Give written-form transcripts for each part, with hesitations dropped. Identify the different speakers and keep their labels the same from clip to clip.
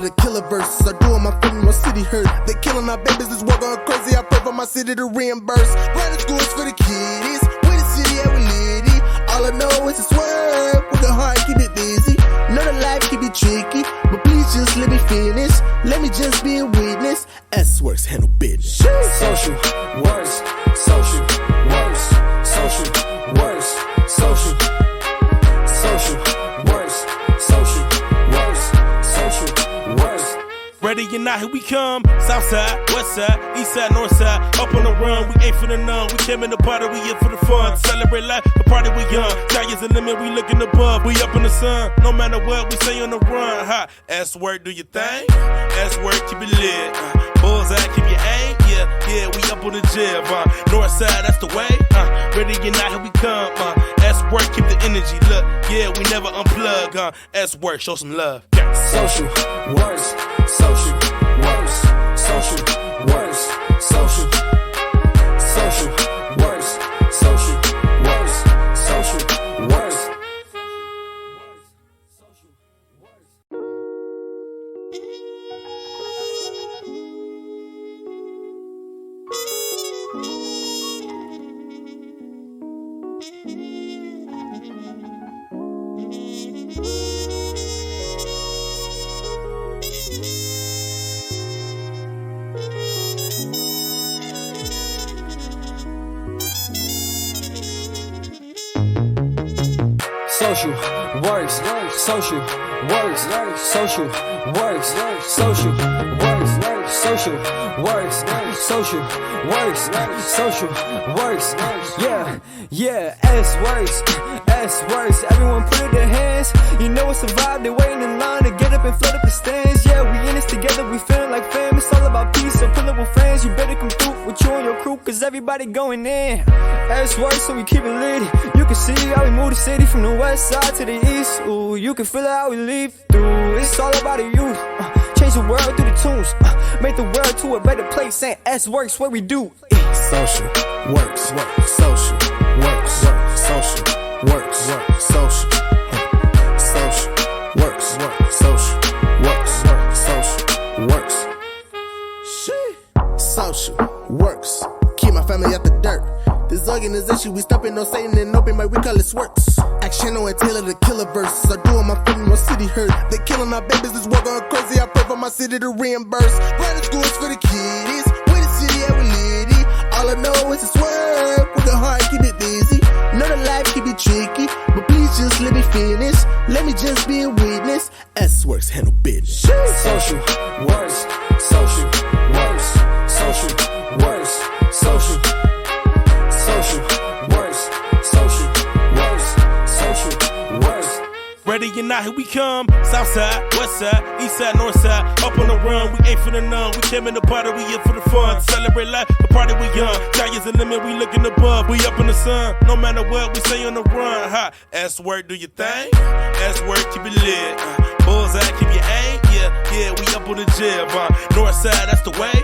Speaker 1: The killer verses are doing my thing, my city hurt. They killing our babies, this war going crazy. I pray for my city to reimburse. Private schools for the kiddies, we the city and we litty. All I know is to swerve, with the heart keep it busy. Know the life can be tricky, but please just let me finish. Let me just be a witness. S-Works handle business.
Speaker 2: Social works, social works, social works, social works, social works, social works.
Speaker 3: Ready or not, here we come. South side, west side, east side, north side. Up on the run, we ain't for the none. We came in the party, we here for the fun. Celebrate life, the party we young. Sky is the limit, we looking above. We up in the sun, no matter what, we stay on the run. Ha, S-Work, do your thing. S-Work, keep it lit. Bullseye, keep your aim. Yeah, we up on the jib. North side, that's the way. Ready or not, here we come. S-Work, keep the energy. Look, yeah, we never unplug. S-Work, show some love.
Speaker 2: Social works, social works, social works, social works, social works, social works. Social works, social works, social works, social works, social works, social works, social works. Yeah, S-Works, everyone put it in their hands. You know it's a vibe, they're waiting in line to get up and flood up the stands. Yeah, we in this together, we feeling like fam. It's all about peace, so pull up with friends. You better come through with you and your crew, cause everybody going in. S-Works, so we keep it lit. You can see how we move the city from the west side to the east. Ooh, you can feel it how we leave through. It's all about the youth. Change the world through the tunes. Make the world to a better place. And S-Works, what we do.
Speaker 1: Social works, social works, social works, social works, social works. Social works. Keep my family out the dirt. This organization, we stopping no Satan and open, but we call it Sworks. Action on Taylor, the killer verses are doing my thing, my city hurt. They killing our babies, this war going crazy. I pray for my city to reimburse. Private schools for the kiddies, we the city and we litty. All I know is to swerve, with the heart keep it busy. Know the life can be tricky, but please just let me finish. Let me just be a witness. S-Works handle business.
Speaker 2: Social works, social works, social works, social works, social works, social works.
Speaker 3: Ready or not, here we come. South side, west side, east side, north side. Up on the run, we ain't for the none. We came in the party, we here for the fun. Celebrate life, the party we young. Sky is the limit, we looking above. We up in the sun, no matter what, we stay on the run. Ha, S-Work, do your thing. S-Work, keep it lit. Bullseye, keep your aim. Yeah, we up on the jib. North side, that's the way.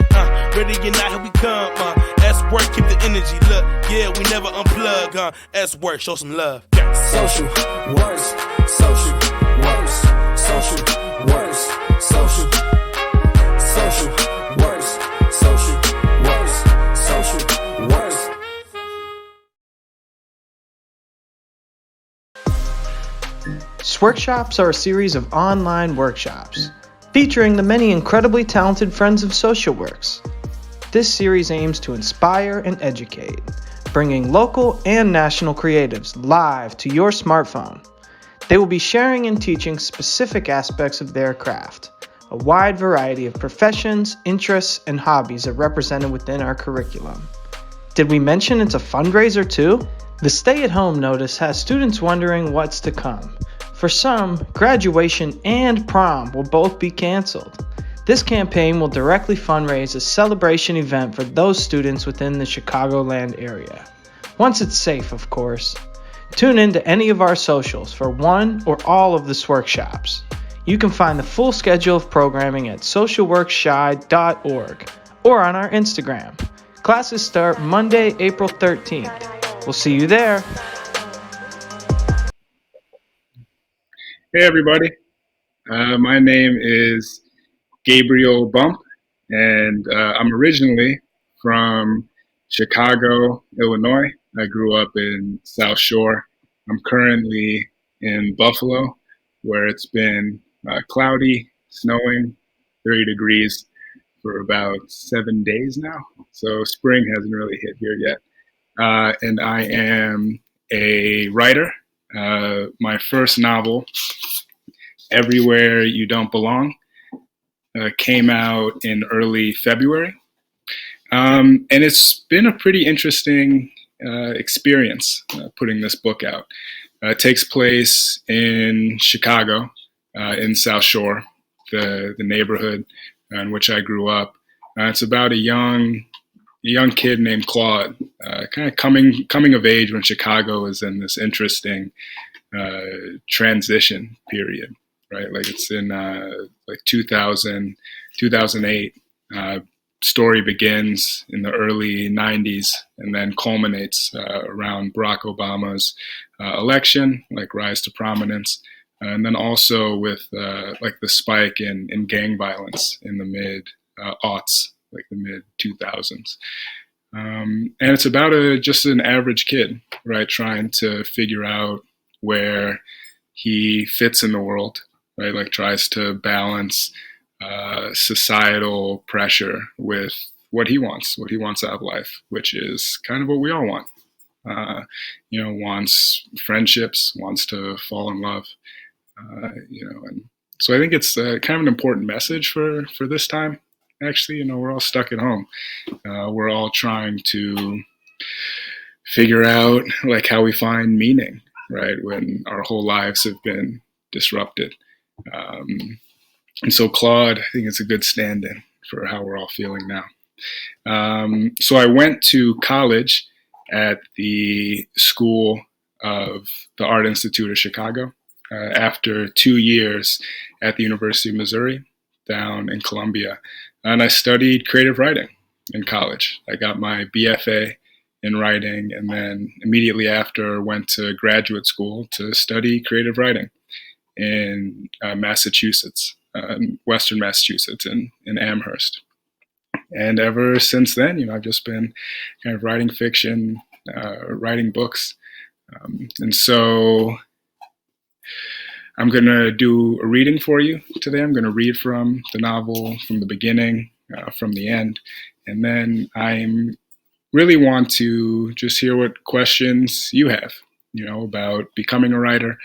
Speaker 3: Ready or not, here we come. S-Work, keep the energy. Look, yeah, we never unplug. S-Work, show some love.
Speaker 2: Social works, social works, social works, social works, social works, social works.
Speaker 4: Sworkshops are a series of online workshops featuring the many incredibly talented friends of social works. This series aims to inspire and educate, bringing local and national creatives live to your smartphone. They will be sharing and teaching specific aspects of their craft. A wide variety of professions, interests, and hobbies are represented within our curriculum. Did we mention it's a fundraiser too? The stay-at-home notice has students wondering what's to come. For some, graduation and prom will both be canceled. This campaign will directly fundraise a celebration event for those students within the Chicagoland area. Once it's safe, of course. Tune in to any of our socials for one or all of the Sworkshops. You can find the full schedule of programming at socialworkshy.org or on our Instagram. Classes start Monday, April 13th. We'll see you there.
Speaker 5: Hey everybody, my name is Gabriel Bump, and I'm originally from Chicago, Illinois. I grew up in South Shore. I'm currently in Buffalo, where it's been cloudy, snowing, 30 degrees for about 7 days now. So spring hasn't really hit here yet. And I am a writer. My first novel, Everywhere You Don't Belong, came out in early February. And it's been a pretty interesting experience putting this book out. It takes place in Chicago, in South Shore, the neighborhood in which I grew up. It's about a young kid named Claude, kind of coming of age when Chicago is in this interesting transition period, right? Like it's in like 2000, 2008. Story begins in the early 90s and then culminates around Barack Obama's election, like rise to prominence, and then also with like the spike in gang violence in the mid aughts, like the mid 2000s. And it's about just an average kid, right, trying to figure out where he fits in the world, right, like tries to balance societal pressure with what he wants out of life, which is kind of what we all want. Wants friendships, wants to fall in love, and so I think it's kind of an important message for this time. Actually, we're all stuck at home. We're all trying to figure out like how we find meaning, right, when our whole lives have been disrupted. And so Claude, I think it's a good stand-in for how we're all feeling now. So I went to college at the School of the Art Institute of Chicago after 2 years at the University of Missouri down in Columbia. And I studied creative writing in college. I got my BFA in writing, and then immediately after went to graduate school to study creative writing in Massachusetts. Western Massachusetts in Amherst. And ever since then, I've just been kind of writing fiction, writing books. And so I'm going to do a reading for you today. I'm going to read from the novel from the beginning, from the end. And then I really want to just hear what questions you have, about becoming a writer,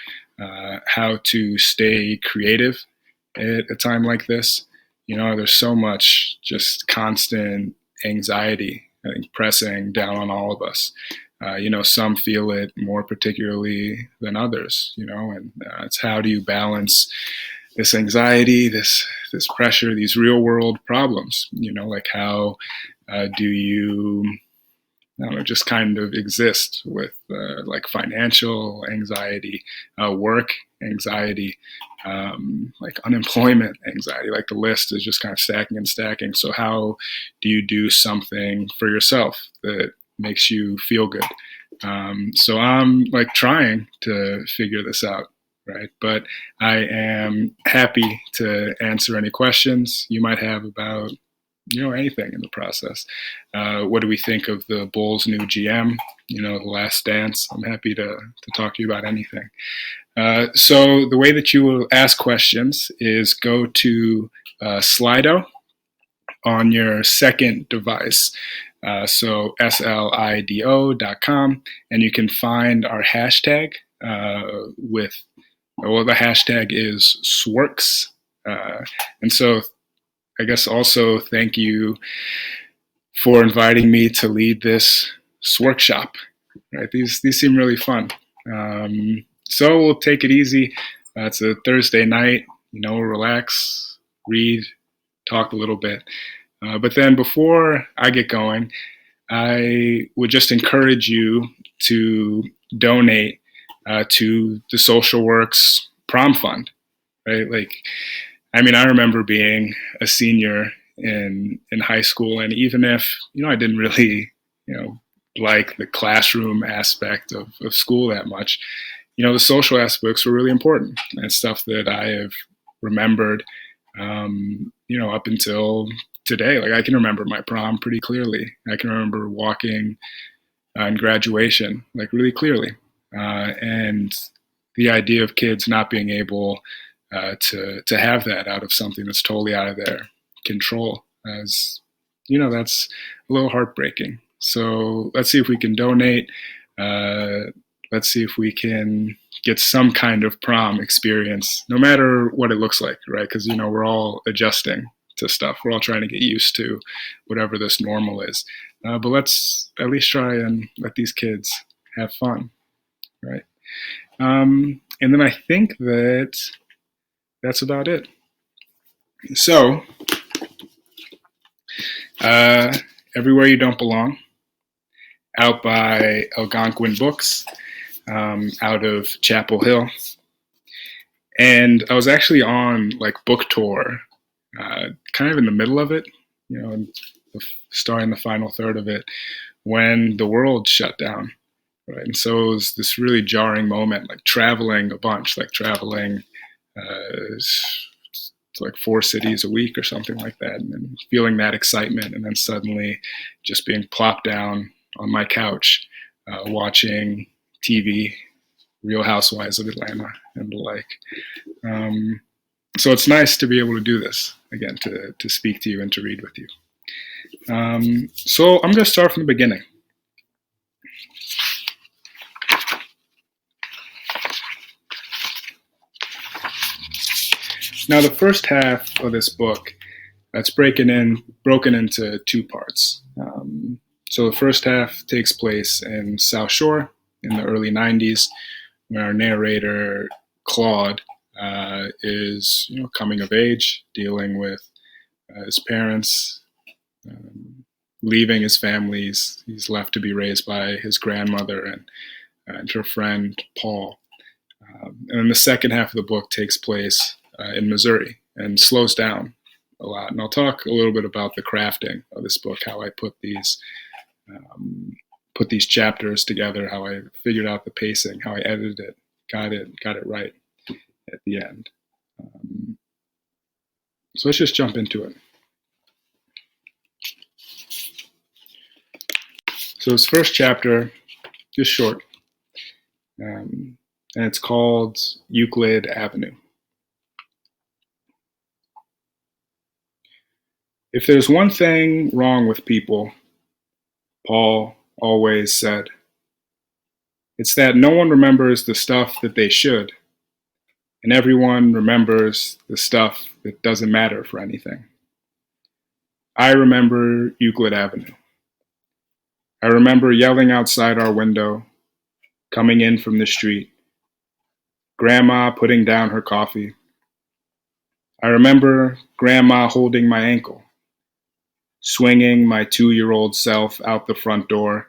Speaker 5: how to stay creative at a time like this. There's so much just constant anxiety, I think, pressing down on all of us. Some feel it more particularly than others, and it's how do you balance this anxiety, this pressure, these real world problems, like how do you, just kind of exist with like financial anxiety, work anxiety, like unemployment anxiety, like the list is just kind of stacking and stacking. So how do you do something for yourself that makes you feel good? So I'm like trying to figure this out, right? But I am happy to answer any questions you might have about anything in the process. What do we think of the Bulls' new GM? The Last Dance. I'm happy to talk to you about anything. So the way that you will ask questions is go to Slido on your second device. So slido.com, and you can find our hashtag the hashtag is Sworks. And so I guess also thank you for inviting me to lead this Sworkshop. Right, these seem really fun. So we'll take it easy. It's a Thursday night. Relax, read, talk a little bit. But then before I get going, I would just encourage you to donate to the Social Works Prom Fund. Right, I remember being a senior in high school, and even if I didn't really like the classroom aspect of school that much, the social aspects were really important, and stuff that I have remembered up until today. Like, I can remember my prom pretty clearly. I can remember walking in graduation, like, really clearly. And the idea of kids not being able to have that out of something that's totally out of their control, as that's a little heartbreaking. So let's see if we can donate. Let's see if we can get some kind of prom experience, no matter what it looks like, right? Because we're all adjusting to stuff. We're all trying to get used to whatever this normal is. But let's at least try and let these kids have fun, right? And then I think that's about it. So, Everywhere You Don't Belong, out by Algonquin Books, out of Chapel Hill. And I was actually on like book tour, kind of in the middle of it, starting the final third of it, when the world shut down. Right. And so it was this really jarring moment, like traveling a bunch, like traveling to like 4 cities a week or something like that, and then feeling that excitement, and then suddenly just being plopped down on my couch, watching TV, Real Housewives of Atlanta and the like. So it's nice to be able to do this again, to speak to you and to read with you. So I'm going to start from the beginning. Now, the first half of this book, it's broken into 2 parts. So the first half takes place in South Shore in the early 90s, where our narrator, Claude, is coming of age, dealing with his parents, leaving his family. He's left to be raised by his grandmother and her friend, Paul. And then the second half of the book takes place in Missouri and slows down a lot. And I'll talk a little bit about the crafting of this book, how I put these chapters together, how I figured out the pacing, how I edited it, got it right at the end. So let's just jump into it. So this first chapter is short, and it's called Euclid Avenue. If there's one thing wrong with people, Paul always said, it's that no one remembers the stuff that they should, and everyone remembers the stuff that doesn't matter for anything. I remember Euclid Avenue. I remember yelling outside our window, coming in from the street, Grandma putting down her coffee. I remember Grandma holding my ankle, swinging my 2-year-old self out the front door,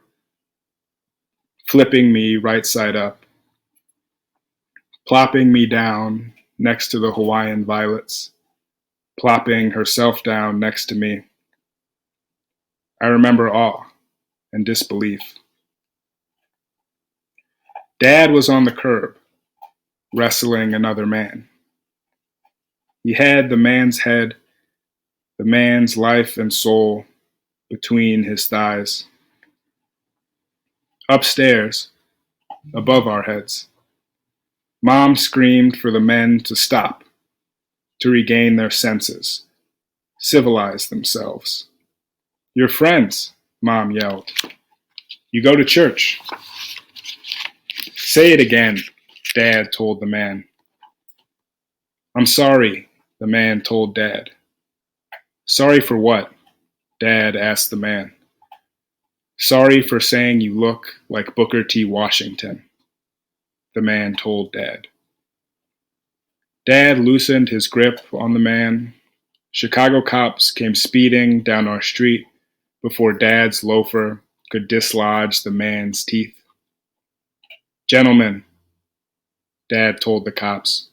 Speaker 5: flipping me right side up, plopping me down next to the Hawaiian violets, plopping herself down next to me. I remember awe and disbelief. Dad was on the curb, wrestling another man. He had the man's head, the man's life and soul between his thighs. Upstairs, above our heads, Mom screamed for the men to stop, to regain their senses, civilize themselves. Your friends, Mom yelled. You go to church. Say it again, Dad told the man. I'm sorry, the man told Dad. Sorry for what? Dad asked the man. Sorry for saying you look like Booker T. Washington, the man told Dad. Dad loosened his grip on the man. Chicago cops came speeding down our street before Dad's loafer could dislodge the man's teeth. Gentlemen, Dad told the cops,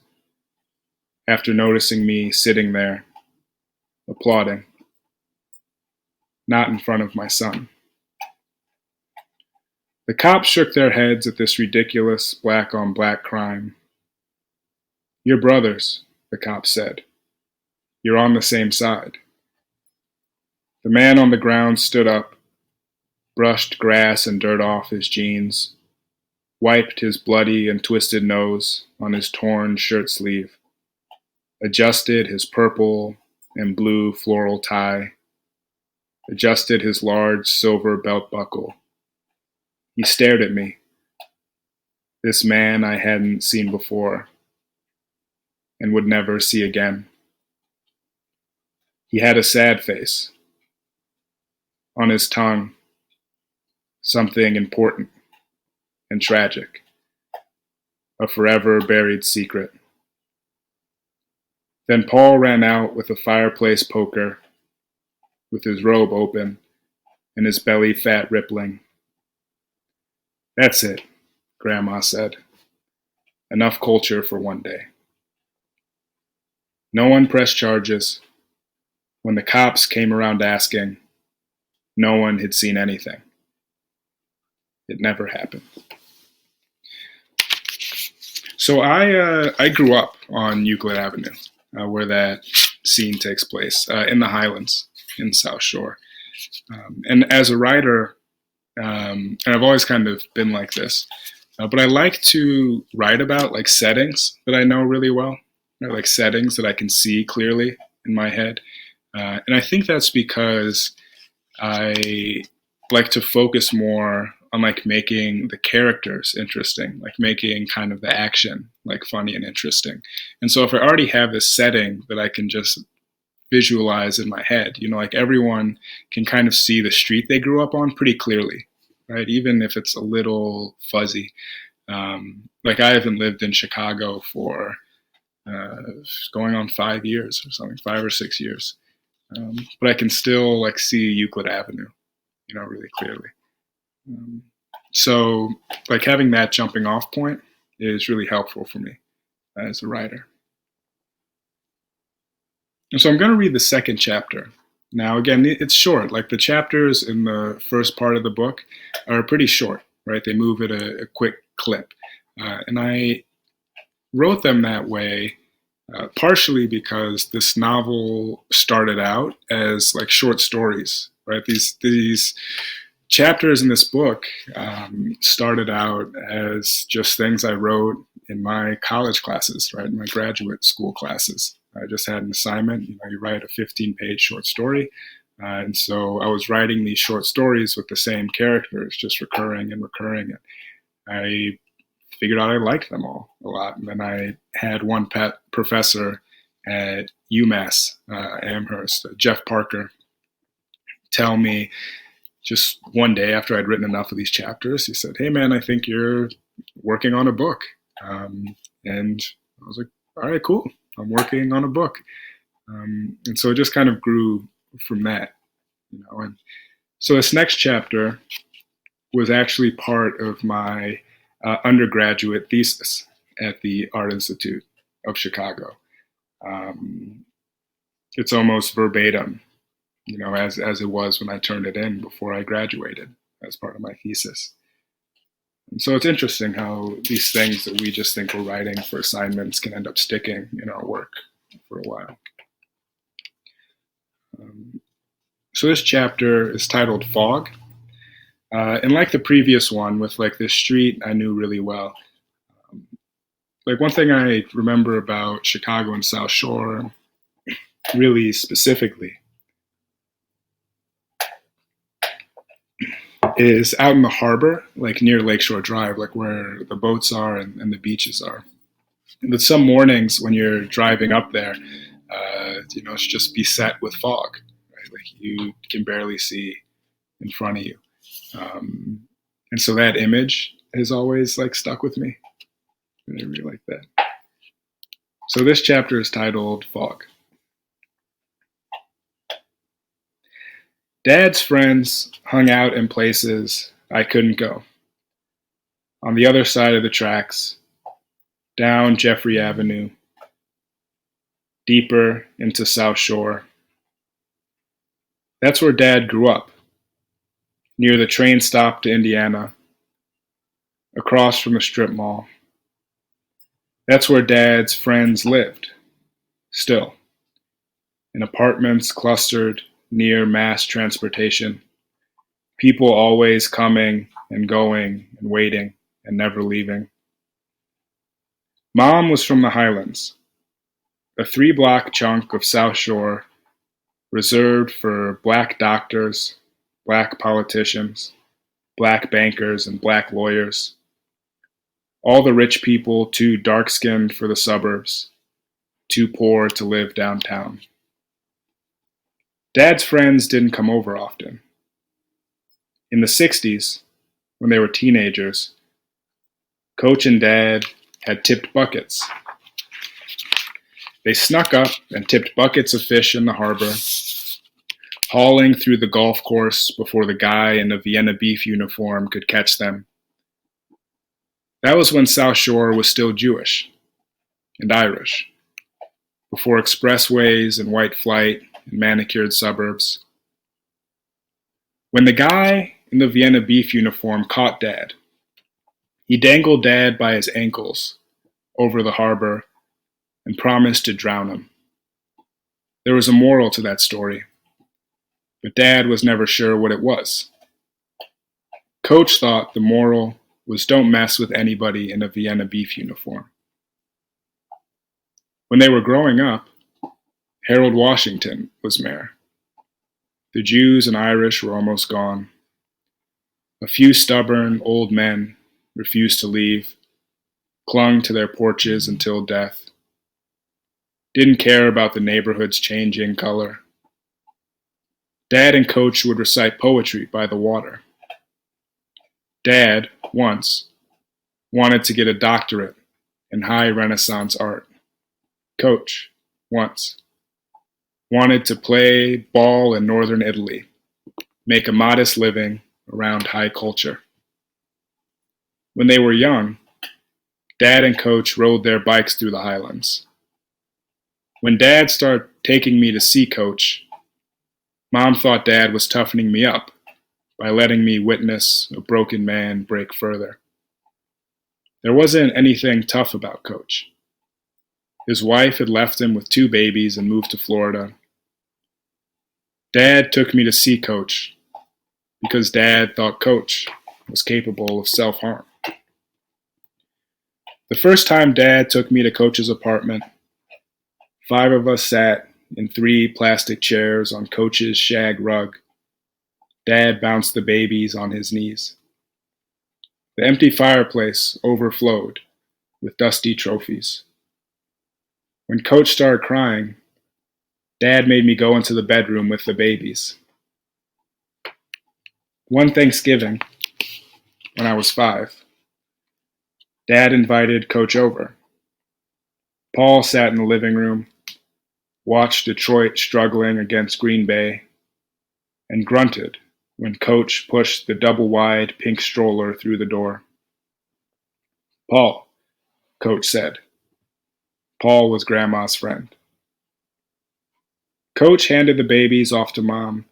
Speaker 5: after noticing me sitting there, applauding, not in front of my son. The cops shook their heads at this ridiculous black-on-black crime. Your brothers, the cops said. You're on the same side. The man on the ground stood up, brushed grass and dirt off his jeans, wiped his bloody and twisted nose on his torn shirt sleeve, adjusted his purple and blue floral tie, adjusted his large silver belt buckle. He stared at me, this man I hadn't seen before and would never see again. He had a sad face. On his tongue, something important and tragic, a forever buried secret. Then Paul ran out with a fireplace poker, with his robe open and his belly fat rippling. That's it, Grandma said. Enough culture for one day. No one pressed charges. When the cops came around asking, no one had seen anything. It never happened. So I grew up on Euclid Avenue, where that scene takes place, in the Highlands in South Shore. And as a writer, and I've always kind of been like this, but I like to write about like settings that I know really well, right? Like settings that I can see clearly in my head. And I think that's because I like to focus more on like making the characters interesting, like making kind of the action like funny and interesting. And so if I already have this setting that I can just visualize in my head, you know, like everyone can kind of see the street they grew up on pretty clearly, right? Even if it's a little fuzzy. Like I haven't lived in Chicago for going on 5 years or something, 5 or 6 years. But I can still like see Euclid Avenue, you know, really clearly. So like having that jumping off point is really helpful for me as a writer. And so I'm going to read the second chapter. Now, again, it's short. Like the chapters in the first part of the book are pretty short, right? They move at a quick clip. And I wrote them that way partially because this novel started out as like short stories, right? These chapters in this book started out as just things I wrote in my college classes, right? In my graduate school classes. I just had an assignment, you know, you write a 15-page short story. And so I was writing these short stories with the same characters, just recurring and recurring. I figured out I liked them all a lot. And then I had one pet professor at UMass, Amherst, Jeff Parker, tell me just one day after I'd written enough of these chapters, he said, "Hey man, I think you're working on a book." And I was like, all right, cool. I'm working on a book. And so it just kind of grew from that, you know. And so this next chapter was actually part of my undergraduate thesis at the Art Institute of Chicago. It's almost verbatim, you know, as it was when I turned it in before I graduated as part of my thesis. And so it's interesting how these things that we just think we're writing for assignments can end up sticking in our work for a while. So this chapter is titled Fog. And like the previous one with like this street I knew really well. Like one thing I remember about Chicago and South Shore really specifically is out in the harbor, like near Lakeshore Drive, like where the boats are and the beaches are. But some mornings when you're driving up there, you know, it's just beset with fog, right? Like you can barely see in front of you. And so that image has always like stuck with me. And I really like that. So this chapter is titled Fog. Dad's friends hung out in places I couldn't go. On the other side of the tracks, down Jeffrey Avenue, deeper into South Shore. That's where Dad grew up, near the train stop to Indiana, across from the strip mall. That's where Dad's friends lived, still. in apartments clustered near mass transportation, people always coming and going and waiting and never leaving. Mom was from the Highlands, a 3-block chunk of South Shore reserved for black doctors, black politicians, black bankers, and black lawyers. All the rich people too dark-skinned for the suburbs, too poor to live downtown. Dad's friends didn't come over often. In the 60s, when they were teenagers, Coach and Dad had tipped buckets. They snuck up and tipped buckets of fish in the harbor, hauling through the golf course before the guy in a Vienna beef uniform could catch them. That was when South Shore was still Jewish and Irish, before expressways and white flight and manicured suburbs. When the guy in the Vienna beef uniform caught Dad, he dangled Dad by his ankles over the harbor and promised to drown him. There was a moral to that story, but Dad was never sure what it was. Coach thought the moral was don't mess with anybody in a Vienna beef uniform. When they were growing up, Harold Washington was mayor. The Jews and Irish were almost gone. A few stubborn old men refused to leave, clung to their porches until death, didn't care about the neighborhood's changing color. Dad and Coach would recite poetry by the water. Dad, once, wanted to get a doctorate in high Renaissance art. Coach, once, wanted to play ball in northern Italy, make a modest living around high culture. When they were young, Dad and Coach rode their bikes through the Highlands. When Dad started taking me to see Coach, Mom thought Dad was toughening me up by letting me witness a broken man break further. There wasn't anything tough about Coach. His wife had left him with 2 babies and moved to Florida. Dad took me to see Coach because Dad thought Coach was capable of self-harm. The first time Dad took me to Coach's apartment, 5 of us sat in 3 plastic chairs on Coach's shag rug. Dad bounced the babies on his knees. The empty fireplace overflowed with dusty trophies. When Coach started crying, Dad made me go into the bedroom with the babies. One Thanksgiving, when I was 5, Dad invited Coach over. Paul sat in the living room, watched Detroit struggling against Green Bay, and grunted when Coach pushed the double-wide pink stroller through the door. "Paul," Coach said. Paul was Grandma's friend. Coach handed the babies off to Mom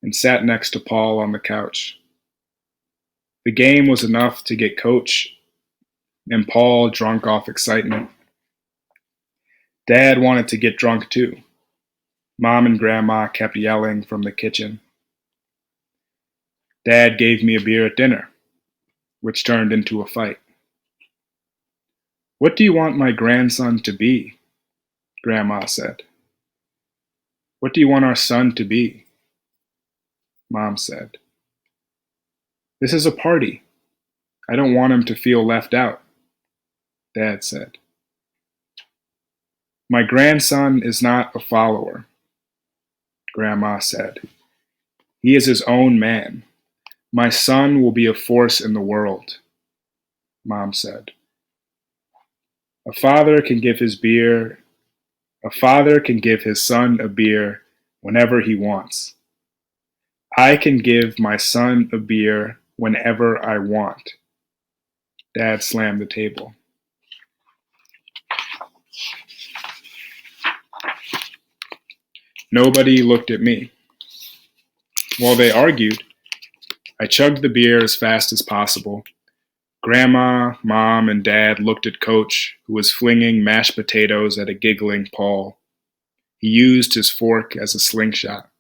Speaker 5: and sat next to Paul on the couch. The game was enough to get Coach and Paul drunk off excitement. Dad wanted to get drunk too. Mom and Grandma kept yelling from the kitchen. Dad gave me a beer at dinner, which turned into a fight. "What do you want my grandson to be?" Grandma said. "What do you want our son to be?" Mom said. "This is a party. I don't want him to feel left out," Dad said. "My grandson is not a follower," Grandma said. "He is his own man. My son will be a force in the world," Mom said. A father can give his son a beer whenever he wants. I can give my son a beer whenever I want. Dad slammed the table. Nobody looked at me. While they argued, I chugged the beer as fast as possible. Grandma, Mom, and Dad looked at Coach, who was flinging mashed potatoes at a giggling Paul. He used his fork as a slingshot.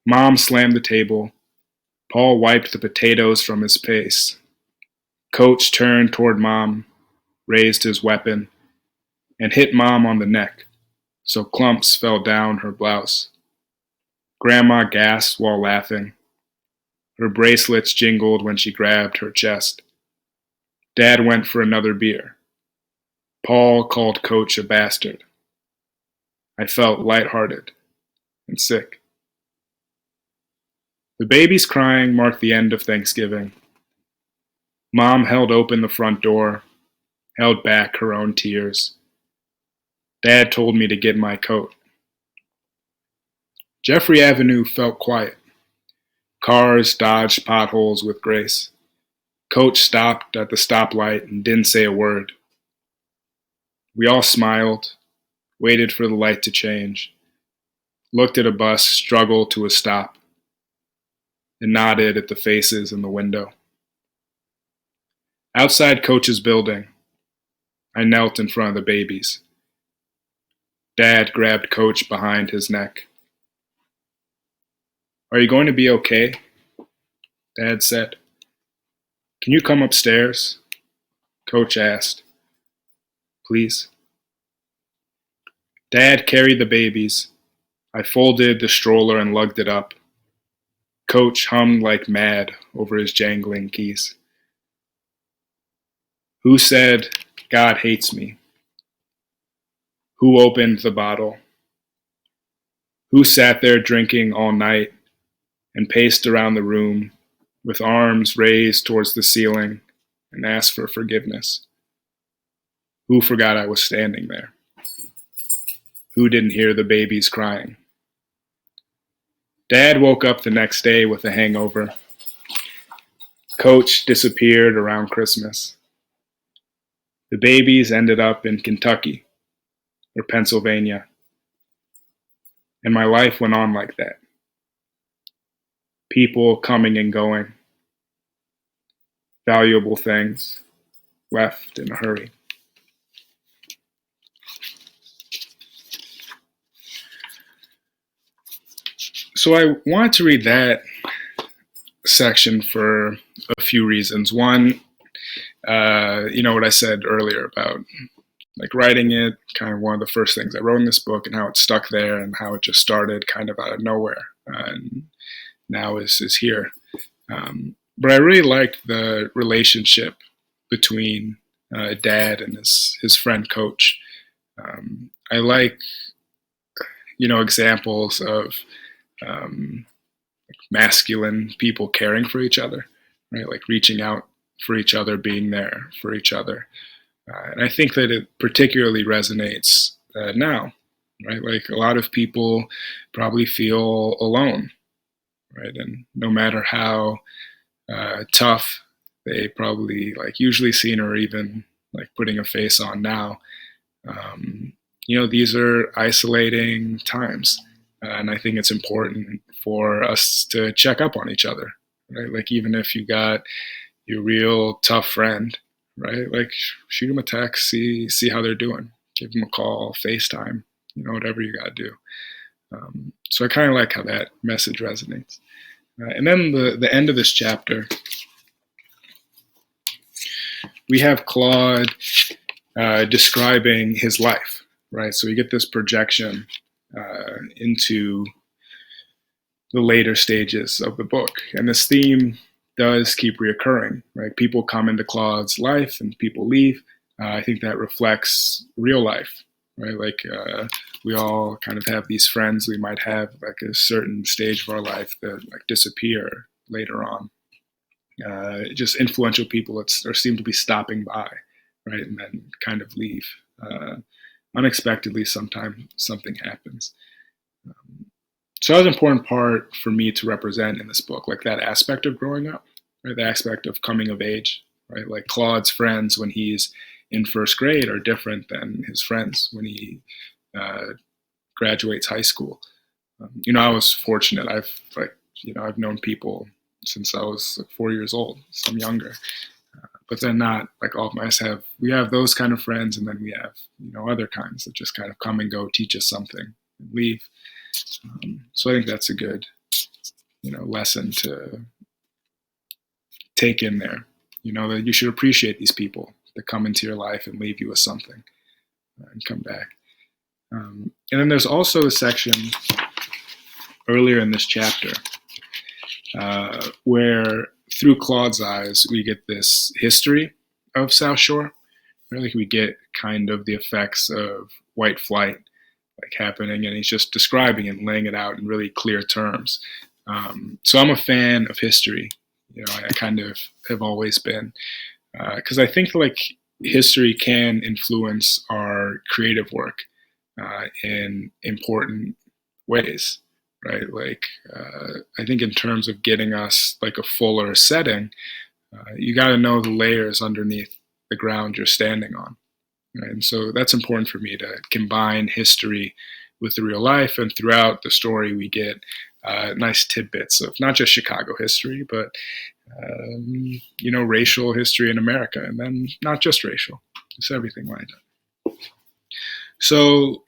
Speaker 5: Mom slammed the table. Paul wiped the potatoes from his face. Coach turned toward Mom, raised his weapon, and hit Mom on the neck, so clumps fell down her blouse. Grandma gasped while laughing. Her bracelets jingled when she grabbed her chest. Dad went for another beer. Paul called Coach a bastard. I felt lighthearted and sick. The baby's crying marked the end of Thanksgiving. Mom held open the front door, held back her own tears. Dad told me to get my coat. Jeffrey Avenue felt quiet. Cars dodged potholes with grace. Coach stopped at the stoplight and didn't say a word. We all smiled, waited for the light to change, looked at a bus struggle to a stop, and nodded at the faces in the window. Outside Coach's building, I knelt in front of the babies. Dad grabbed Coach behind his neck. "Are you going to be okay?" Dad said. "Can you come upstairs?" Coach asked. "Please." Dad carried the babies. I folded the stroller and lugged it up. Coach hummed like mad over his jangling keys. Who said God hates me? Who opened the bottle? Who sat there drinking all night and paced around the room with arms raised towards the ceiling and asked for forgiveness? Who forgot I was standing there? Who didn't hear the babies crying? Dad woke up the next day with a hangover. Coach disappeared around Christmas. The babies ended up in Kentucky or Pennsylvania. And my life went on like that. People coming and going. Valuable things left in a hurry. So I wanted to read that section for a few reasons. One, what I said earlier about like writing it, kind of one of the first things I wrote in this book and how it stuck there and how it just started kind of out of nowhere and now is here. But I really liked the relationship between Dad and his friend Coach. I like, examples of masculine people caring for each other, right? Like reaching out for each other, being there for each other. And I think that it particularly resonates now, right? Like a lot of people probably feel alone, right? And no matter how tough they probably like usually seen or even like putting a face on now, these are isolating times. And I think it's important for us to check up on each other, right? Like even if you got your real tough friend, right? Like shoot them a text, see how they're doing, give them a call, FaceTime, whatever you got to do. So I kind of like how that message resonates. And then the end of this chapter, we have Claude describing his life, right? So we get this projection into the later stages of the book. And this theme does keep reoccurring, right? People come into Claude's life and people leave. I think that reflects real life, right? Like we all kind of have these friends we might have like a certain stage of our life that like disappear later on. Just influential people that seem to be stopping by, right? And then kind of leave. Unexpectedly, sometimes something happens. So that was an important part for me to represent in this book, like that aspect of growing up, right? The aspect of coming of age, right? Like Claude's friends when he's in first grade are different than his friends when he graduates high school. I was fortunate. I've known people since I was like 4 years old, some younger. But then not like all of us we have those kind of friends, and then we have, other kinds that just kind of come and go, teach us something, and leave. So I think that's a good, lesson to take in there. That you should appreciate these people that come into your life and leave you with something and come back. And then there's also a section earlier in this chapter where through Claude's eyes, we get this history of South Shore. Like we get kind of the effects of white flight happening, and he's just describing and laying it out in really clear terms. So I'm a fan of history. I kind of have always been, because I think history can influence our creative work in important ways, right? I think in terms of getting us a fuller setting, you got to know the layers underneath the ground you're standing on. Right? And so that's important for me to combine history with the real life. And throughout the story, we get nice tidbits of not just Chicago history, but, racial history in America. And then not just racial, just everything lined up. So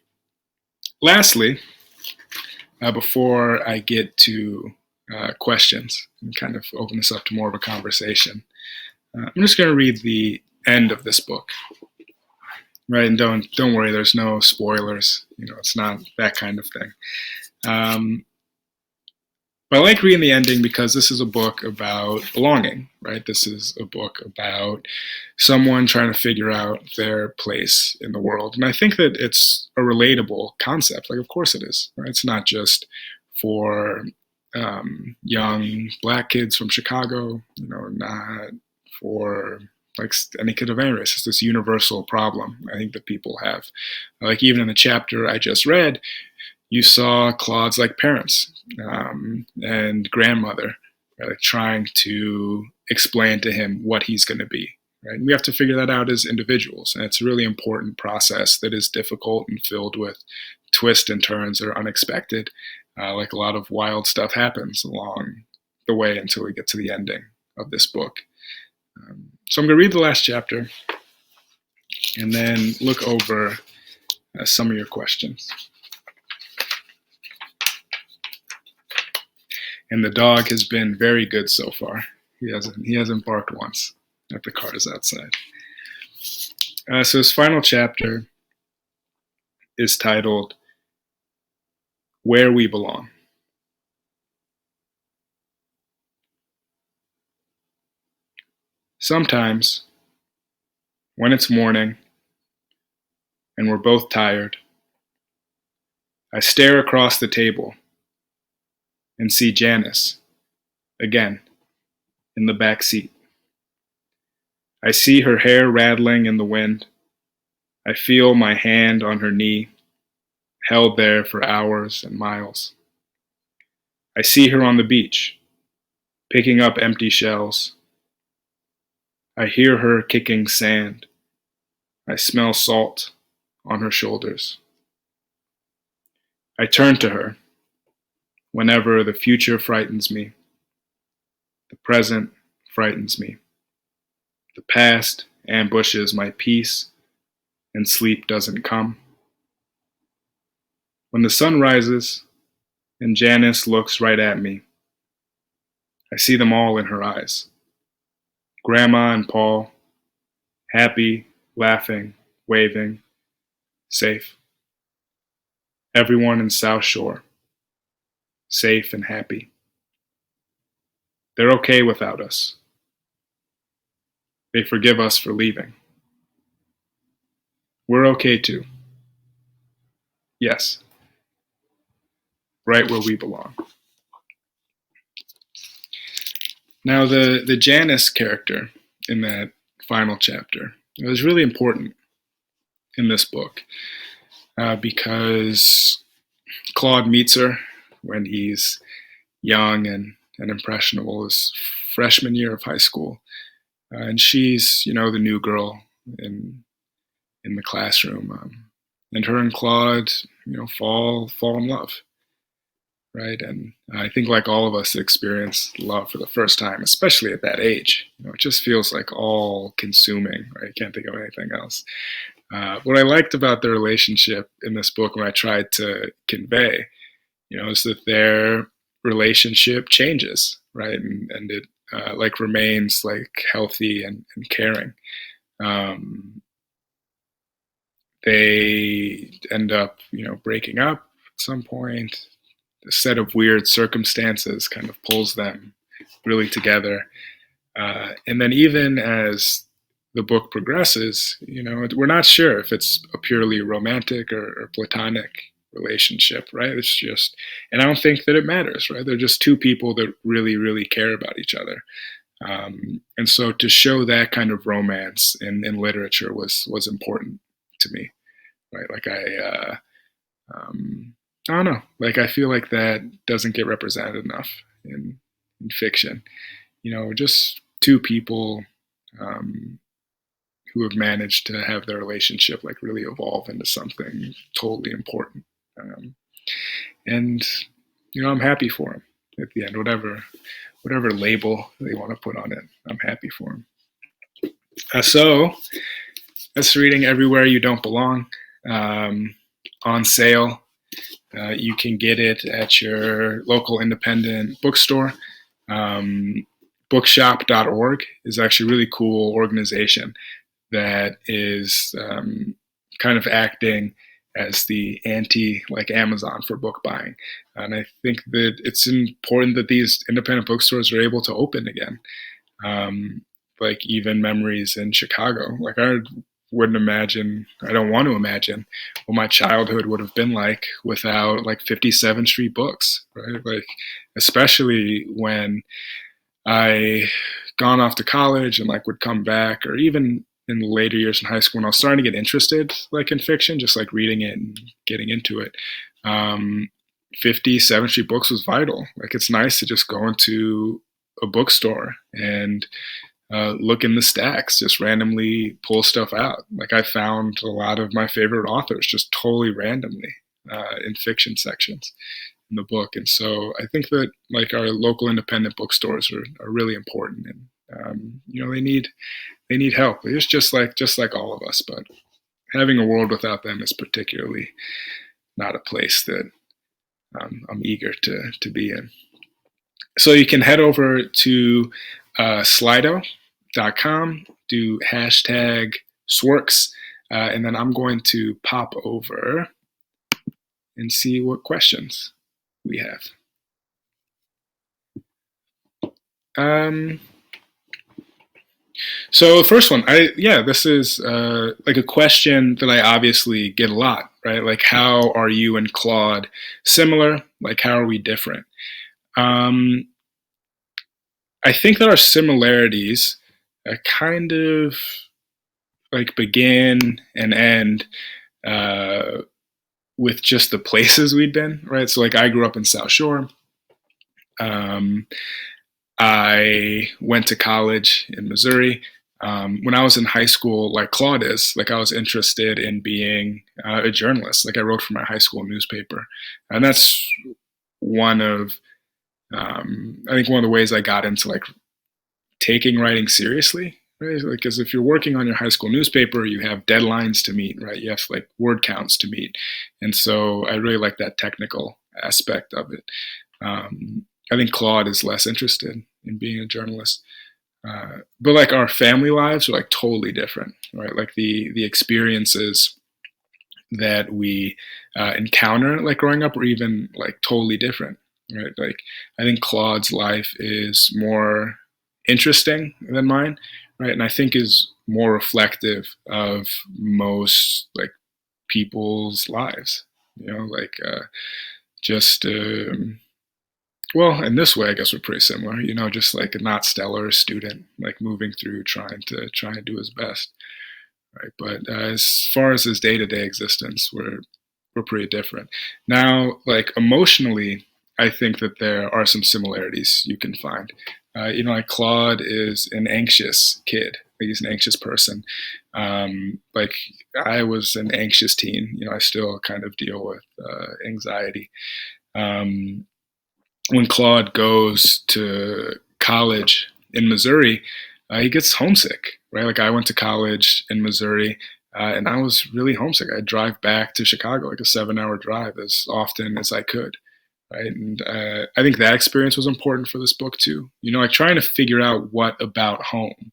Speaker 5: lastly, before I get to questions and kind of open this up to more of a conversation, I'm just going to read the end of this book, right? And don't worry, there's no spoilers. It's not that kind of thing. But I like reading the ending because this is a book about belonging, right? This is a book about someone trying to figure out their place in the world. And I think that it's a relatable concept. Of course it is, right? It's not just for young Black kids from Chicago, not for any kid of any race. It's this universal problem I think that people have. Even in the chapter I just read, you saw Claude's parents and grandmother trying to explain to him what he's going to be. Right? And we have to figure that out as individuals, and it's a really important process that is difficult and filled with twists and turns that are unexpected. A lot of wild stuff happens along the way until we get to the ending of this book. So I'm going to read the last chapter and then look over some of your questions. And the dog has been very good so far. He hasn't barked once at the cars outside. So his final chapter is titled Where We Belong. Sometimes, when it's morning and we're both tired, I stare across the table and see Janice, again, in the back seat. I see her hair rattling in the wind. I feel my hand on her knee, held there for hours and miles. I see her on the beach, picking up empty shells. I hear her kicking sand. I smell salt on her shoulders. I turn to her whenever the future frightens me. The present frightens me. The past ambushes my peace and sleep doesn't come. When the sun rises and Janice looks right at me, I see them all in her eyes. Grandma and Paul, happy, laughing, waving, safe. Everyone in South Shore, safe and happy. They're okay without us. They forgive us for leaving. We're okay too. Yes. Right where we belong. Now, the Janice character in that final chapter is really important in this book because Claude meets her when he's young and impressionable, his freshman year of high school. And she's, the new girl in the classroom. And her and Claude, fall in love. Right. And I think like all of us experience love for the first time, especially at that age, it just feels like all consuming. Right. Can't think of anything else. What I liked about the relationship in this book, when I tried to convey, is that their relationship changes, right? And it like remains like healthy and caring. They end up, breaking up at some point. A set of weird circumstances kind of pulls them really together. And then even as the book progresses, we're not sure if it's a purely romantic or platonic relationship, right? It's just, and I don't think that it matters, right? They're just two people that really, really care about each other. And so to show that kind of romance in literature was important to me, right? Like I don't know, like I feel like that doesn't get represented enough in fiction. Just two people who have managed to have their relationship like really evolve into something totally important. And I'm happy for them at the end, whatever label they want to put on it. I'm happy for them. So that's reading Everywhere You Don't Belong, on sale. You can get it at your local independent bookstore. Bookshop.org is actually a really cool organization that is kind of acting as the anti like Amazon for book buying. And I think that it's important that these independent bookstores are able to open again. Like even Memories in Chicago. Like I wouldn't imagine, I don't want to imagine what my childhood would have been like without like 57th Street books, right? Like especially when I gone off to college and like would come back, or even in the later years in high school when I was starting to get interested like in fiction, just like reading it and getting into it. 57th Street Books was vital. Like it's nice to just go into a bookstore and look in the stacks, just randomly pull stuff out. Like I found a lot of my favorite authors just totally randomly in fiction sections in the book. And so I think that like our local independent bookstores are really important, and they need help. It's just like all of us, but having a world without them is particularly not a place that I'm eager to be in. So you can head over to Slido.com, do hashtag Sworks, and then I'm going to pop over and see what questions we have. So the first one, this is like a question that I obviously get a lot, right? Like, how are you and Claude similar? Like, how are we different? I think that our similarities kind of like begin and end with just the places we'd been, right? So like I grew up in South Shore. I went to college in Missouri. When I was in high school, like Claude is, like I was interested in being a journalist. Like I wrote for my high school newspaper. And that's one of, I think one of the ways I got into like taking writing seriously, right? Like, because if you're working on your high school newspaper, you have deadlines to meet, right? You have like word counts to meet. And so I really like that technical aspect of it. I think Claude is less interested in being a journalist. But like our family lives are like totally different, right? Like the experiences that we encounter like growing up are even like totally different, right? Like I think Claude's life is more interesting than mine, right? And I think is more reflective of most like people's lives, like just well, in this way, I guess we're pretty similar, just like a not stellar student, like moving through trying to do his best, right? But as far as his day-to-day existence, we're pretty different. Now, like emotionally, I think that there are some similarities you can find. Like Claude is an anxious kid. Like he's an anxious person. Like I was an anxious teen. I still kind of deal with anxiety. When Claude goes to college in Missouri, he gets homesick, right? Like I went to college in Missouri. and I was really homesick. I'd drive back to Chicago, like a 7-hour drive, as often as I could. Right. And I think that experience was important for this book too. Like trying to figure out what about home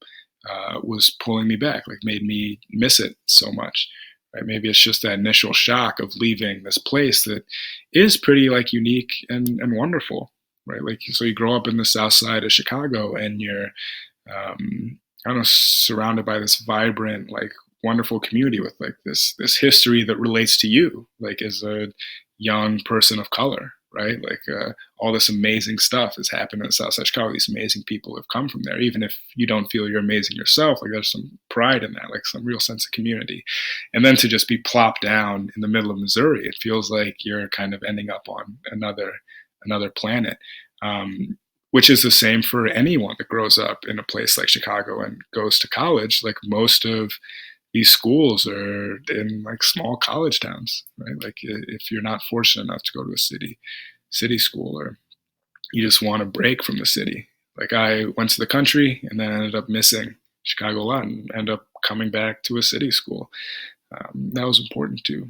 Speaker 5: was pulling me back, like made me miss it so much. Right. Maybe it's just that initial shock of leaving this place that is pretty like unique and wonderful. Right. Like, so you grow up in the South Side of Chicago and you're, I don't know, surrounded by this vibrant, like wonderful community with like this history that relates to you, like as a young person of color. Right, like all this amazing stuff has happened in the South Side of Chicago. These amazing people have come from there. Even if you don't feel you're amazing yourself, like there's some pride in that, like some real sense of community. And then to just be plopped down in the middle of Missouri, it feels like you're kind of ending up on another planet. Which is the same for anyone that grows up in a place like Chicago and goes to college. Like most of these schools are in like small college towns, right? Like if you're not fortunate enough to go to a city school, or you just want a break from the city. Like I went to the country and then ended up missing Chicagoland and ended up coming back to a city school. That was important too.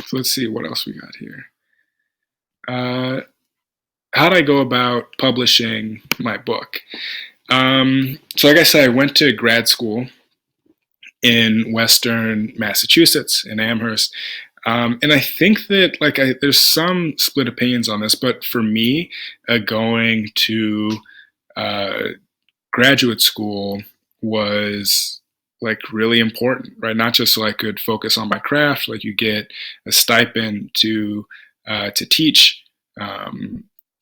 Speaker 5: So let's see what else we got here. How'd I go about publishing my book? So like I said, I went to grad school in Western Massachusetts, in Amherst. And I think that there's some split opinions on this, but for me, going to graduate school was like really important, right? Not just so I could focus on my craft, like you get a stipend to teach.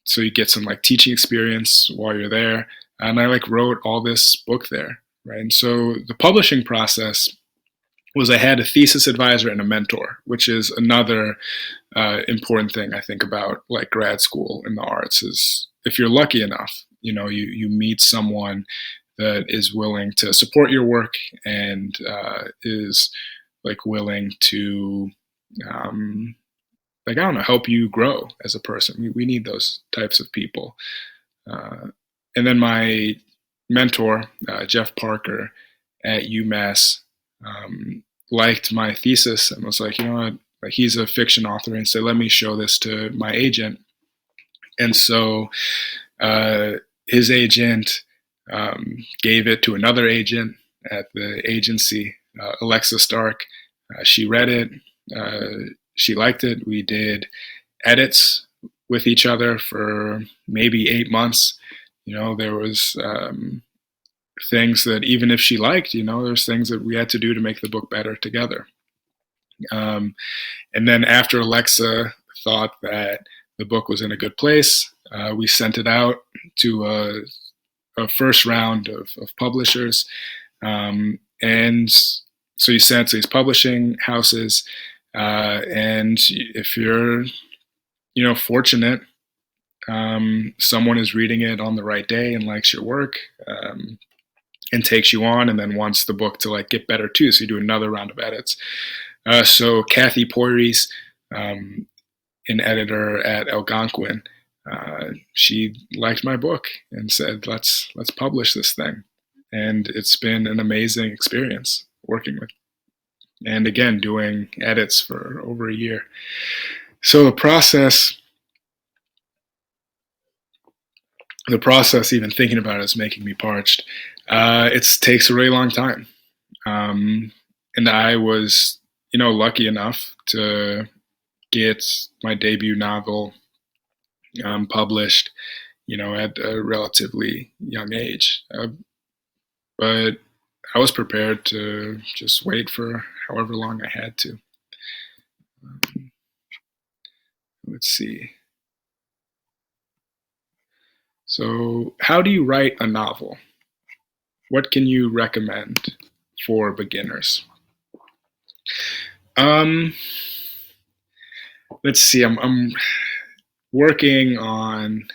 Speaker 5: So you get some like teaching experience while you're there. And I like wrote all this book there. Right. And so the publishing process was I had a thesis advisor and a mentor, which is another important thing I think about like grad school in the arts is if you're lucky enough, you meet someone that is willing to support your work and is like willing to like, I don't know, help you grow as a person. We need those types of people. And then my mentor, Jeff Parker at UMass, liked my thesis and was like, you know what, like he's a fiction author, and said, let me show this to my agent. And so his agent gave it to another agent at the agency, Alexa Stark. She read it. She liked it. We did edits with each other for maybe 8 months. There was things that even if she liked, there's things that we had to do to make the book better together. And then after Alexa thought that the book was in a good place, we sent it out to a first round of publishers. And so you sent to these publishing houses. And if you're, fortunate, someone is reading it on the right day and likes your work, and takes you on, and then wants the book to like get better too. So you do another round of edits. So Kathy Poiries, an editor at Algonquin, she liked my book and said, let's publish this thing. And it's been an amazing experience working with, and again, doing edits for over a year. So the process, even thinking about it, is making me parched. It takes a really long time. And I was, lucky enough to get my debut novel published, at a relatively young age. But I was prepared to just wait for however long I had to. Let's see. So, how do you write a novel? What can you recommend for beginners? Let's see. I'm working on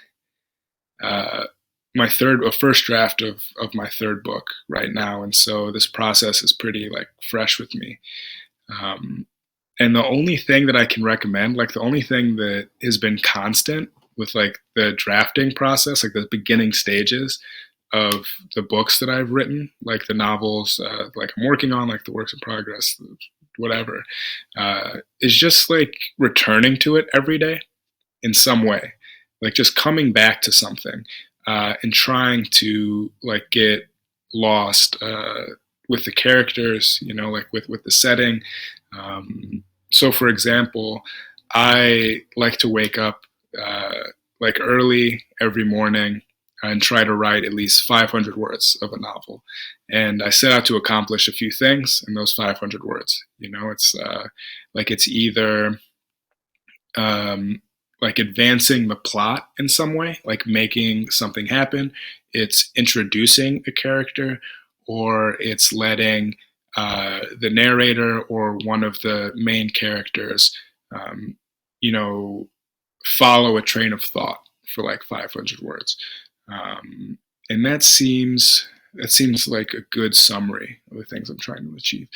Speaker 5: my first draft of my third book right now, and so this process is pretty like fresh with me. And the only thing that I can recommend, like the only thing that has been constant with like the drafting process, like the beginning stages, of the books that I've written, like the novels, like I'm working on, like the works in progress, whatever, is just like returning to it every day in some way, like just coming back to something, and trying to like get lost with the characters, like with the setting. So for example, I like to wake up like early every morning and try to write at least 500 words of a novel. And I set out to accomplish a few things in those 500 words. It's like it's either like advancing the plot in some way, like making something happen. It's introducing a character, or it's letting the narrator or one of the main characters, follow a train of thought for like 500 words. And that seems like a good summary of the things I'm trying to achieve.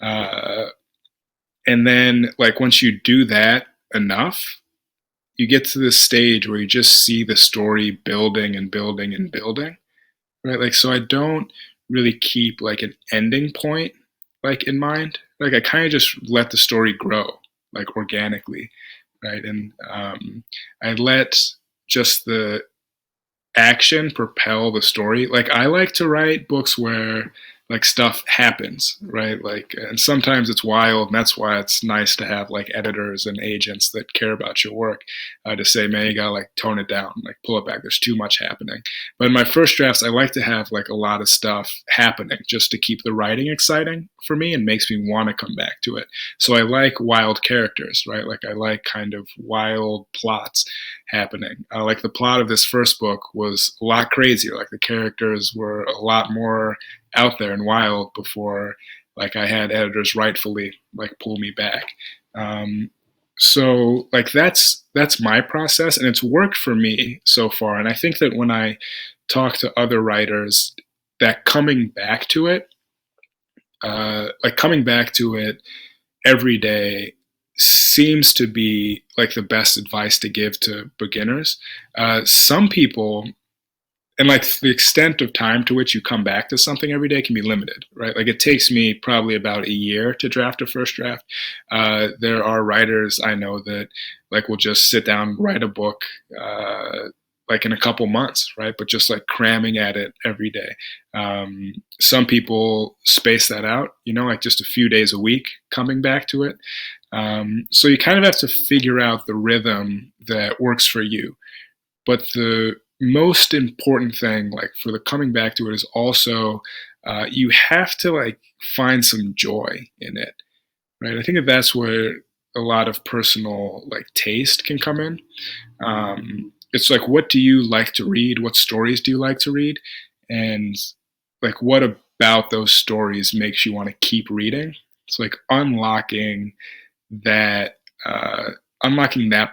Speaker 5: And then like once you do that enough, you get to this stage where you just see the story building and building and building, right? Like, so I don't really keep like an ending point like in mind. Like I kind of just let the story grow like organically, right? And I let just the action propel the story. Like I like to write books where like stuff happens, right? Like, and sometimes it's wild, and that's why it's nice to have like editors and agents that care about your work, to say, man, you gotta like tone it down, like pull it back. There's too much happening. But in my first drafts, I like to have like a lot of stuff happening just to keep the writing exciting for me and makes me want to come back to it. So I like wild characters, right? Like I like kind of wild plots happening. Like the plot of this first book was a lot crazier. Like the characters were a lot more out there and wild before like I had editors rightfully like pull me back. So like that's my process, and it's worked for me so far. And I think that when I talk to other writers, that coming back to it every day seems to be like the best advice to give to beginners. Some people, and like the extent of time to which you come back to something every day can be limited, right? Like it takes me probably about a year to draft a first draft. There are writers I know that like will just sit down, write a book like in a couple months, right? But just like cramming at it every day. Some people space that out, like just a few days a week coming back to it. So you kind of have to figure out the rhythm that works for you. But the most important thing, like for the coming back to it, is also you have to like find some joy in it, right? I think that that's where a lot of personal like taste can come in. It's like, what do you like to read? What stories do you like to read? And like, what about those stories makes you want to keep reading? It's like unlocking that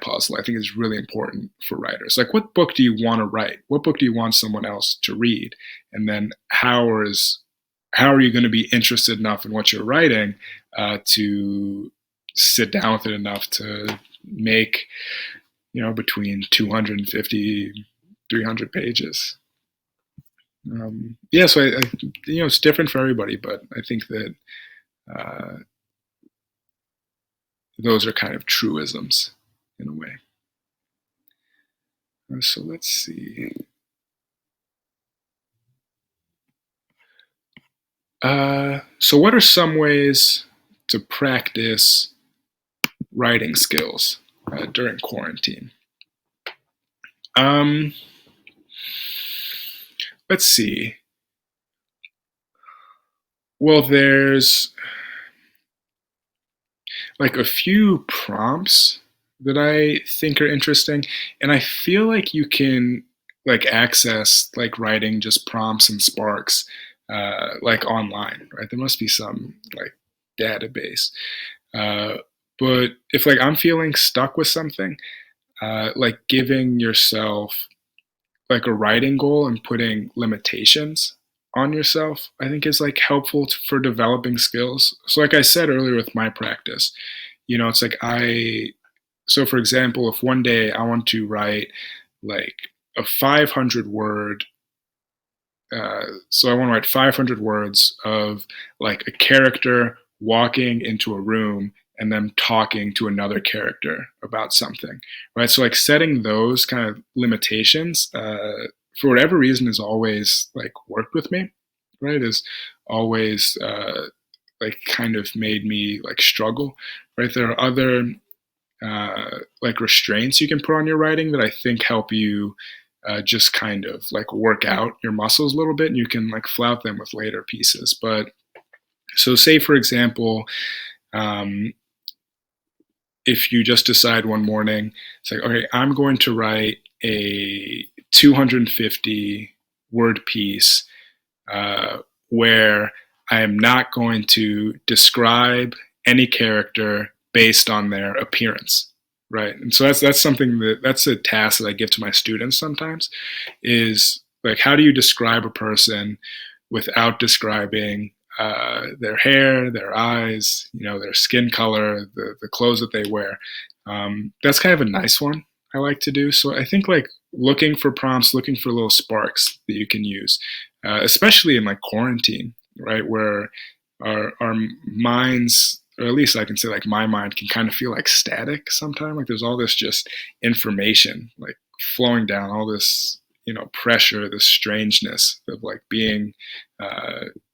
Speaker 5: puzzle, I think, is really important for writers. Like, what book do you want to write? What book do you want someone else to read? And then how are you going to be interested enough in what you're writing to sit down with it enough to make, between 250, 300 pages. So I it's different for everybody, but I think that those are kind of truisms in a way. So let's see. So what are some ways to practice writing skills during quarantine? Let's see. Well, there's like a few prompts that I think are interesting, and I feel like you can like access like writing just prompts and sparks like online, right? There must be some like database. But if like I'm feeling stuck with something, like giving yourself like a writing goal and putting limitations on yourself, I think is like helpful for developing skills. So like I said earlier with my practice, it's like so for example, if one day I want to write like a 500 word so I want to write 500 words of like a character walking into a room and then talking to another character about something, right? So like setting those kind of limitations, for whatever reason, has always like worked with me, right? Is always like kind of made me like struggle, right? There are other like restraints you can put on your writing that I think help you just kind of like work out your muscles a little bit, and you can like flout them with later pieces. But so say, for example, if you just decide one morning, it's like, okay, I'm going to write a 250 word piece where I am not going to describe any character based on their appearance, right? And so that's something that's a task that I give to my students sometimes, is like, how do you describe a person without describing their hair, their eyes, their skin color, the clothes that they wear. That's kind of a nice one I like to do. So I think like looking for prompts, looking for little sparks that you can use, especially in like quarantine, right? Where our minds, or at least I can say like my mind, can kind of feel like static sometimes. Like there's all this just information like flowing down, all this, pressure, this strangeness of like being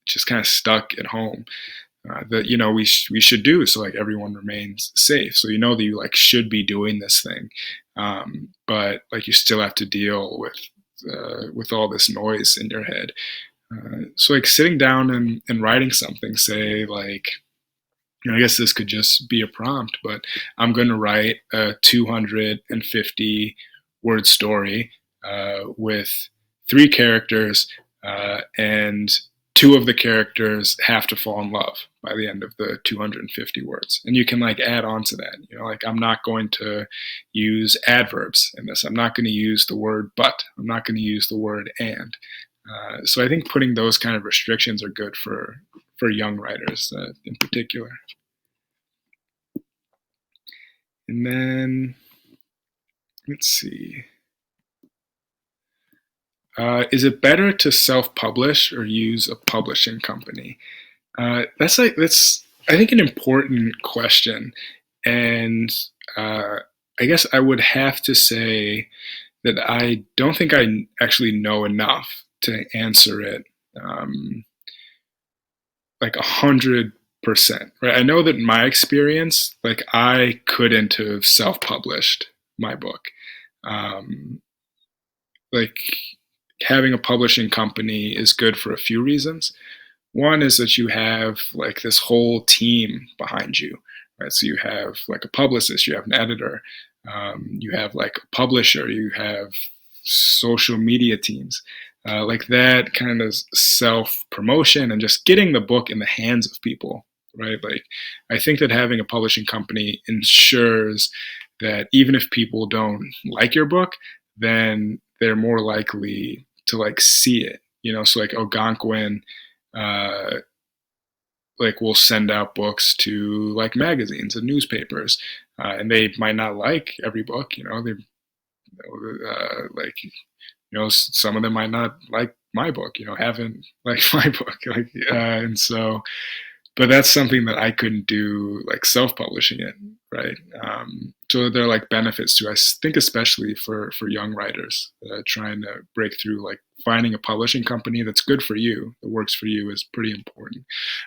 Speaker 5: just kind of stuck at home, that we should do so like everyone remains safe. So that you like should be doing this thing, but like you still have to deal with all this noise in your head. So like sitting down and writing something, say like, I guess this could just be a prompt, but I'm going to write a 250 word story with 3 characters, and 2 of the characters have to fall in love by the end of the 250 words. And you can like add on to that, like I'm not going to use adverbs in this. I'm not going to use the word but. I'm not going to use the word and. So I think putting those kind of restrictions are good for young writers in particular. And then let's see. Is it better to self-publish or use a publishing company? That's I think an important question, and I guess I would have to say that I don't think I actually know enough to answer it like 100%. Right? I know that in my experience, like I couldn't have self-published my book. Like having a publishing company is good for a few reasons. One is that you have like this whole team behind you, right? So you have like a publicist, you have an editor, you have like a publisher, you have social media teams, like that kind of self-promotion and just getting the book in the hands of people, right? Like I think that having a publishing company ensures that even if people don't like your book, then they're more likely to like see it, so like Algonquin like will send out books to like magazines and newspapers, and they might not like every book, they like some of them might not like my book, haven't liked my book, like and so, but that's something that I couldn't do like self-publishing it, right? So there are like benefits to, I think, especially for young writers trying to break through, like finding a publishing company that's good for you, that works for you, is pretty important.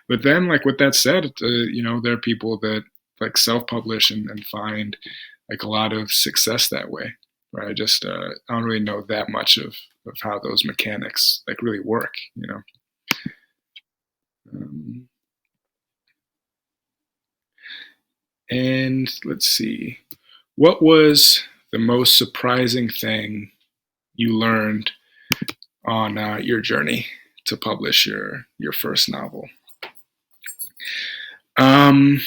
Speaker 5: But then, like with that said, there are people that like self-publish and find like a lot of success that way, right? I just I don't really know that much of how those mechanics like really work, And let's see, what was the most surprising thing you learned on your journey to publish your first novel? I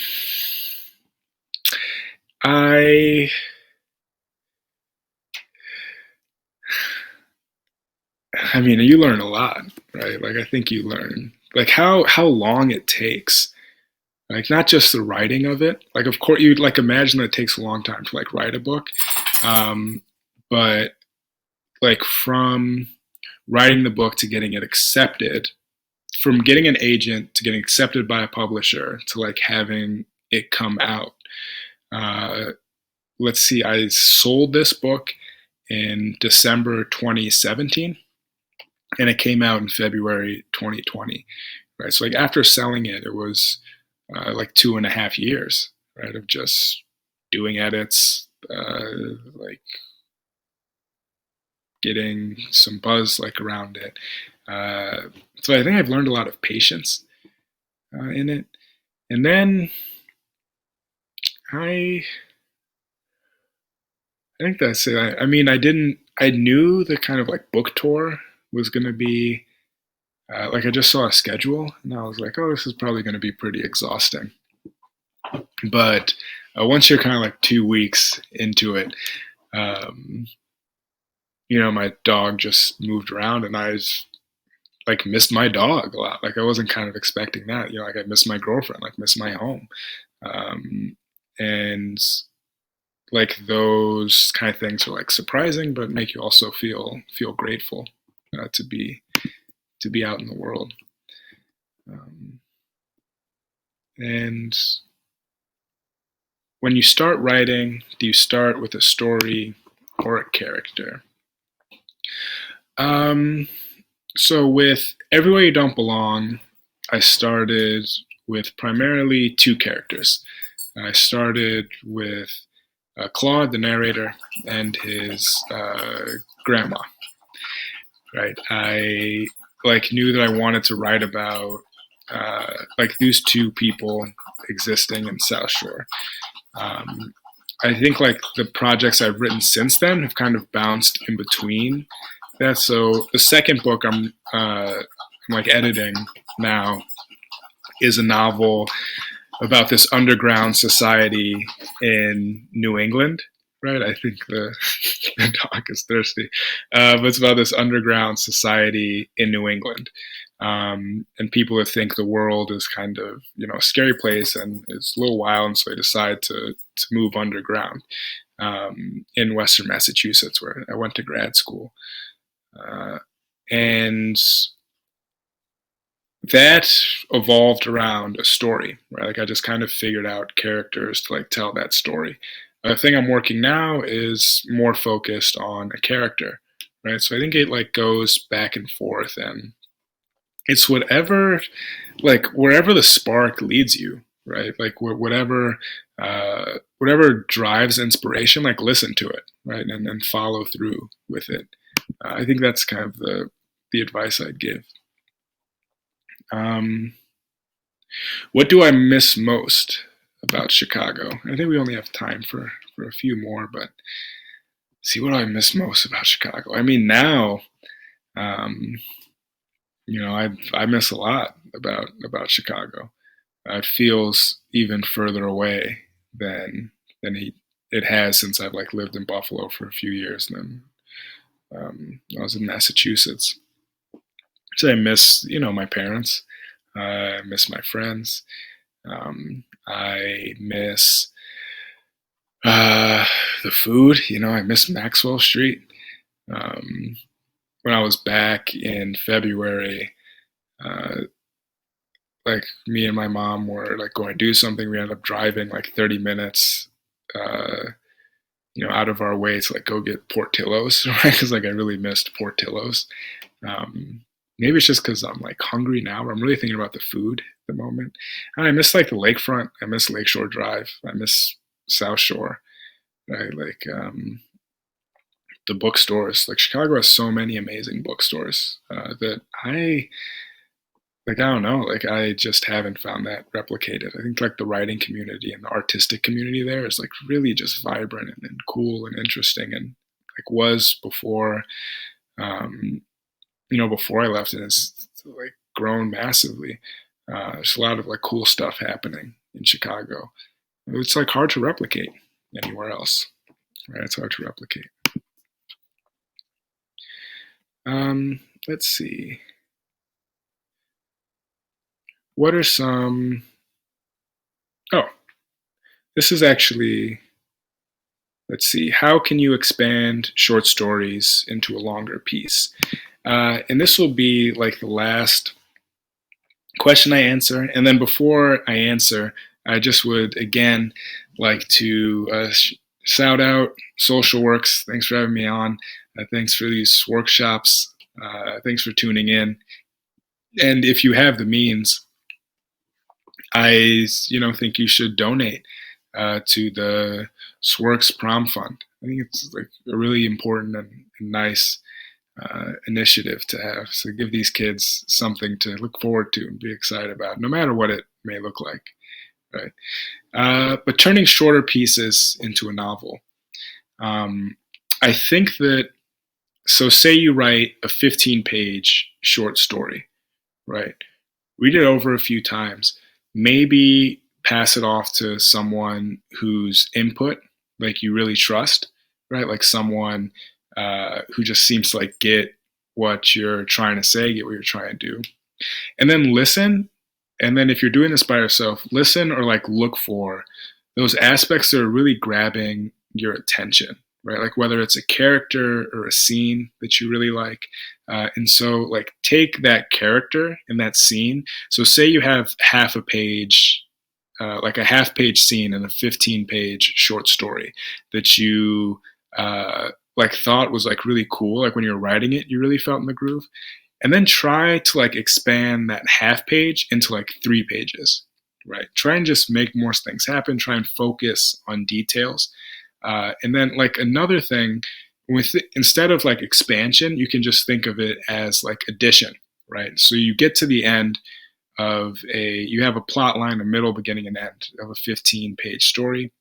Speaker 5: mean, you learn a lot, right? Like I think you learn like how long it takes. Like not just the writing of it. Like of course you'd like imagine that it takes a long time to like write a book, but like from writing the book to getting it accepted, from getting an agent to getting accepted by a publisher to like having it come out. Let's see, I sold this book in December 2017, and it came out in February 2020, right? So like after selling it, it was like 2.5 years, right, of just doing edits, like getting some buzz like around it. So I think I've learned a lot of patience in it. And then I think that's it. I mean, I knew the kind of like book tour was going to be, like I just saw a schedule and I was like, oh, this is probably going to be pretty exhausting. But once you're kind of like 2 weeks into it, you know, my dog just moved around and I was like missed my dog a lot. Like I wasn't kind of expecting that, you know, like I missed my girlfriend, like missed my home. And like those kind of things are like surprising, but make you also feel grateful to be out in the world. And when you start writing, do you start with a story or a character? So with Everywhere You Don't Belong, I started with primarily 2 characters. I started with Claude, the narrator, and his grandma. Right, I like knew that I wanted to write about like these 2 people existing in South Shore. I think like the projects I've written since then have kind of bounced in between that. So the second book I'm like editing now is a novel about this underground society in New England. Right, I think the dog is thirsty, but it's about this underground society in New England, and people that think the world is kind of, you know, a scary place and it's a little wild, and so they decide to move underground in Western Massachusetts, where I went to grad school, and that evolved around a story. Right, like I just kind of figured out characters to like tell that story. The thing I'm working now is more focused on a character, right? So I think it like goes back and forth, and it's whatever, like wherever the spark leads you, right? Like whatever drives inspiration, like listen to it, right, and follow through with it. I think that's kind of the advice I'd give. What do I miss most about Chicago? I think we only have time for a few more, but see, what do I miss most about Chicago? I mean, now, you know, I miss a lot about Chicago. It feels even further away than it has since I've like lived in Buffalo for a few years, and then I was in Massachusetts. So I miss, you know, my parents. I miss my friends. I miss the food. You know, I miss Maxwell Street. When I was back in February, like me and my mom were like going to do something. We ended up driving like 30 minutes, you know, out of our way to like go get Portillo's, right? Because like I really missed Portillo's. Maybe it's just because I'm like hungry now, but I'm really thinking about the food at the moment. And I miss like the lakefront. I miss Lakeshore Drive. I miss South Shore. Right? Like the bookstores. Like Chicago has so many amazing bookstores that I don't know. Like I just haven't found that replicated. I think like the writing community and the artistic community there is like really just vibrant and cool and interesting, and like was before. You know, before I left, and it's like grown massively. There's a lot of like cool stuff happening in Chicago. It's like hard to replicate anywhere else, right? It's hard to replicate. Let's see. What are some? Oh, this is actually. Let's see. How can you expand short stories into a longer piece? And this will be like the last question I answer. And then before I answer, I just would again like to shout out Social Works. Thanks for having me on. Thanks for these workshops. Thanks for tuning in. And if you have the means, I think you should donate to the Sworks Prom Fund. I think it's like a really important and nice initiative to have. So give these kids something to look forward to and be excited about, no matter what it may look like, right? But turning shorter pieces into a novel. I think that, so say you write a 15-page short story, right? Read it over a few times. Maybe pass it off to someone whose input, like, you really trust, right? Like someone who just seems to like get what you're trying to say, get what you're trying to do. And then listen. And then if you're doing this by yourself, listen or like look for those aspects that are really grabbing your attention, right? Like whether it's a character or a scene that you really like. And so like take that character in that scene. So say you have half a page, like a half-page scene in a 15-page short story that you like thought was like really cool. Like when you were writing it, you really felt in the groove. And then try to like expand that half page into like 3 pages, right? Try and just make more things happen. Try and focus on details. And then like another thing, instead of like expansion, you can just think of it as like addition, right? So you get to the end of you have a plot line, a middle, beginning, and end of a 15-page story.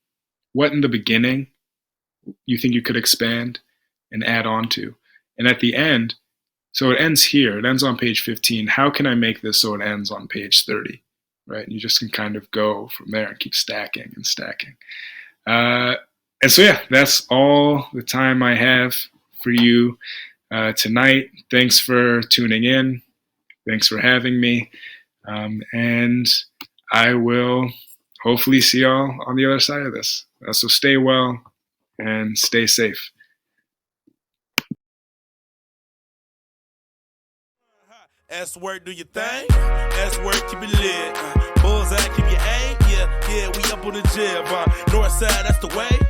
Speaker 5: What in the beginning you think you could expand and add on to? And at the end, so it ends here, it ends on page 15. How can I make this so it ends on page 30, right? And you just can kind of go from there and keep stacking and stacking. And so, yeah, that's all the time I have for you tonight. Thanks for tuning in. Thanks for having me. And I will hopefully see y'all on the other side of this. So stay well and stay safe.
Speaker 3: S-word, do your thing. S-word, keep it lit. Bullseye, keep your aim. Yeah, we up on the jib. North side, that's the way.